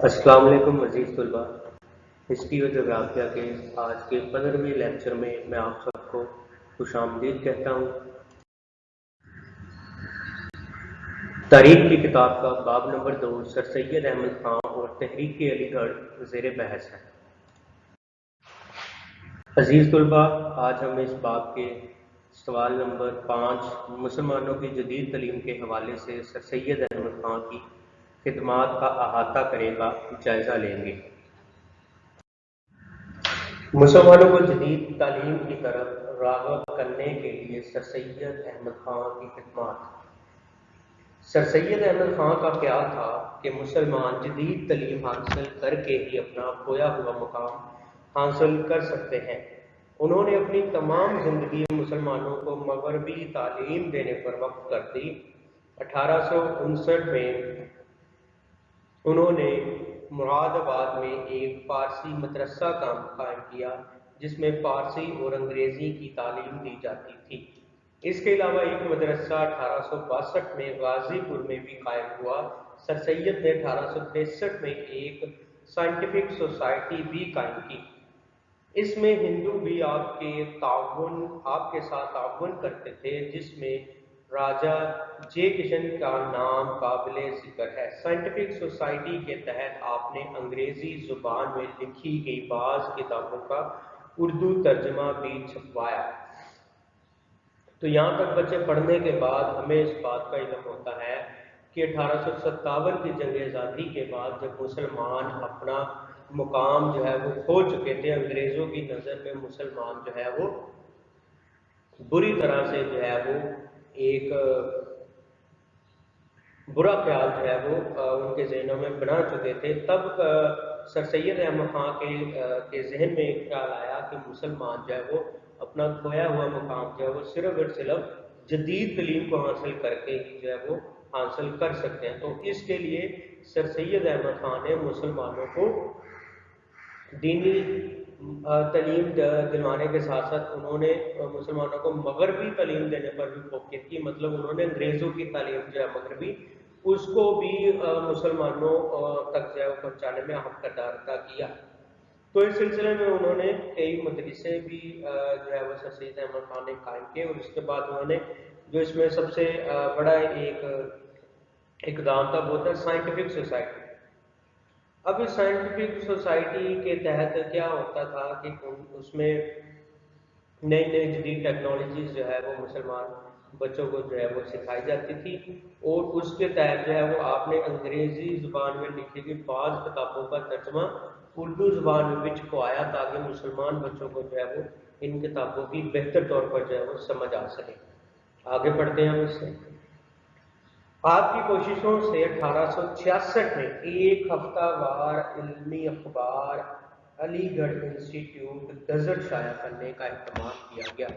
السلام علیکم عزیز طلباء، ہسٹری و جغرافیہ کے آج کے 15ویں لیکچر میں آپ سب کو خوش آمدید کہتا ہوں۔ تاریخ کی کتاب کا باب نمبر 2 سر سید احمد خان اور تحریک علی گڑھ زیر بحث ہے۔ عزیز طلباء، آج ہم اس باب کے سوال نمبر 5 مسلمانوں کی جدید تعلیم کے حوالے سے سر سید احمد خان کی خدمات کا احاطہ کرنے کا جائزہ لیں گے۔ مسلمانوں کو جدید تعلیم کی طرف راغب کرنے کے لیے سر سید احمد خان کی خدمات۔ سر سید احمد خان کا خیال تھا کہ مسلمان جدید تعلیم حاصل کر کے ہی اپنا کھویا ہوا مقام حاصل کر سکتے ہیں۔ انہوں نے اپنی تمام زندگی مسلمانوں کو مغربی تعلیم دینے پر وقف کر دی۔ 1859 میں انہوں نے مراد آباد میں ایک فارسی مدرسہ قائم کیا جس میں فارسی اور انگریزی کی تعلیم دی جاتی تھی۔ اس کے علاوہ ایک مدرسہ 1862 میں غازی پور میں بھی قائم ہوا۔ سر سید نے 1863 میں ایک سائنٹیفک سوسائٹی بھی قائم کی۔ اس میں ہندو بھی آپ کے ساتھ تعاون کرتے تھے، جس میں راجہ جے کشن کا نام قابل ذکر ہے۔ سائنٹیفک سوسائٹی کے تحت آپ نے انگریزی زبان میں لکھی گئی بعض کتابوں کا اردو ترجمہ بھی چھپوایا۔ تو یہاں تک بچے پڑھنے کے بعد ہمیں اس بات کا علم ہوتا ہے کہ 1857 کی جنگ آزادی کے بعد جب مسلمان اپنا مقام جو ہے وہ کھو چکے تھے، انگریزوں کی نظر میں مسلمان جو ہے وہ بری طرح سے جو ہے وہ ایک برا خیال جو ہے وہ ان کے ذہنوں میں بنا چکے تھے۔ تب سر سید احمد خان کے ذہن میں ایک خیال آیا کہ مسلمان جو ہے وہ اپنا کھویا ہوا مقام جو ہے وہ صرف اور صرف جدید تعلیم کو حاصل کر کے جو ہے وہ حاصل کر سکتے ہیں۔ تو اس کے لیے سر سید احمد خان نے مسلمانوں کو دینی تعلیم دلوانے کے ساتھ ساتھ انہوں نے مسلمانوں کو مغربی تعلیم دینے پر بھی فوقیت کی، مطلب انہوں نے انگریزوں کی تعلیم جو ہے مغربی اس کو بھی مسلمانوں تک جو ہے پہنچانے میں اہم کردار ادا کیا۔ تو اس سلسلے میں انہوں نے کئی مدرسے بھی جو ہے وہ سر سید احمد خان نے قائم کیے، اور اس کے بعد انہوں نے جو اس میں سب سے بڑا ایک اقدام تھا وہ تھا سائنٹیفک سوسائٹی۔ اب اس سائنٹیفک سوسائٹی کے تحت کیا ہوتا تھا کہ اس میں نئی نئی جدید ٹیکنالوجیز جو ہے وہ مسلمان بچوں کو جو ہے وہ سکھائی جاتی تھی، اور اس کے تحت جو ہے وہ آپ نے انگریزی زبان میں لکھی گئی بعض کتابوں کا ترجمہ اردو زبان میں بھی چھپوایا تاکہ مسلمان بچوں کو جو ہے وہ ان کتابوں کی بہتر طور پر جو ہے وہ سمجھ آ سکے۔ آگے پڑھتے ہیں ہم اس سے۔ آپ کی کوششوں سے 1866 میں ایک ہفتہ وار علمی اخبار علی گڑھ انسٹیٹیوٹ گزٹ شائع کرنے کا اہتمام کیا گیا۔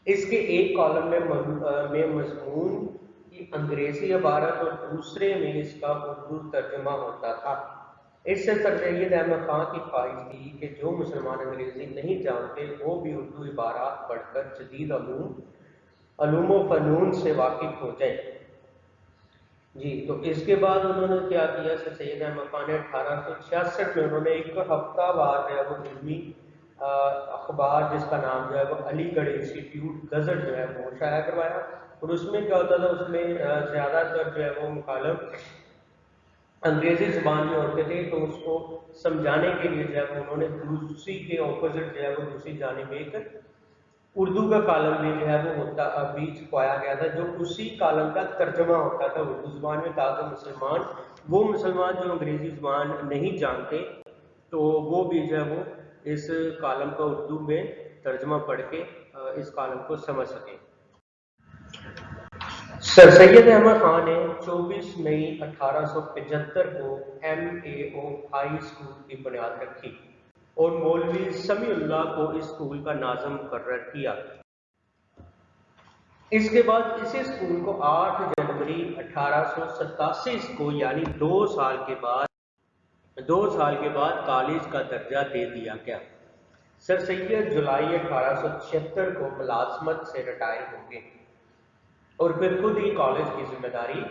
اس کے ایک کالم میں مضمون کی انگریزی عبارت اور دوسرے میں اس کا اردو ترجمہ ہوتا تھا۔ اس سے سر سید احمد خان کی خواہش تھی کہ جو مسلمان انگریزی نہیں جانتے وہ بھی اردو عبارات پڑھ کر جدید علوم و فنون سے واقف ہو جائیں۔ جی، تو اس کے بعد انہوں نے کیا کیا، سر سید احمد خان نے 1866 میں انہوں نے ایک ہفتہ وار جو ہے وہ علمی اخبار جس کا نام جو ہے وہ علی گڑھ انسٹیٹیوٹ گزٹ جو ہے وہ شائع کروایا، اور اس میں کیا ہوتا تھا، اس میں زیادہ تر جو ہے وہ مکالم انگریزی زبان میں ہوتے تھے، تو اس کو سمجھانے کے لیے جو ہے وہ انہوں نے دوسری کے اپوزٹ جو ہے وہ دوسری جانب ایک اردو کا کالم بھی جو ہے وہ ہوتا ابھی چھپایا گیا تھا، جو اسی کالم کا ترجمہ ہوتا تھا اردو زبان میں، تاکہ وہ مسلمان جو انگریزی زبان نہیں جانتے تو وہ بھی جو ہے وہ اس کالم کا اردو میں ترجمہ پڑھ کے اس کالم کو سمجھ سکیں۔ سر سید احمد خان نے 24 مئی 1875 کو MAO ہائی اسکول کی بنیاد رکھی اور مولوی سمیع اللہ کو اس اسکول کا ناظم مقرر کیا۔ اس کے بعد اسی اسکول کو 8 جنوری 1887 کو یعنی 2 سال کے بعد کالج کا درجہ دے دیا گیا۔ سر سید جولائی 1876 کو ملازمت سے ریٹائر ہو گئے اور پھر خود ہی کالج کی ذمہ داری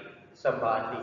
سنبھال لی۔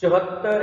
74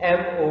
MAO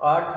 8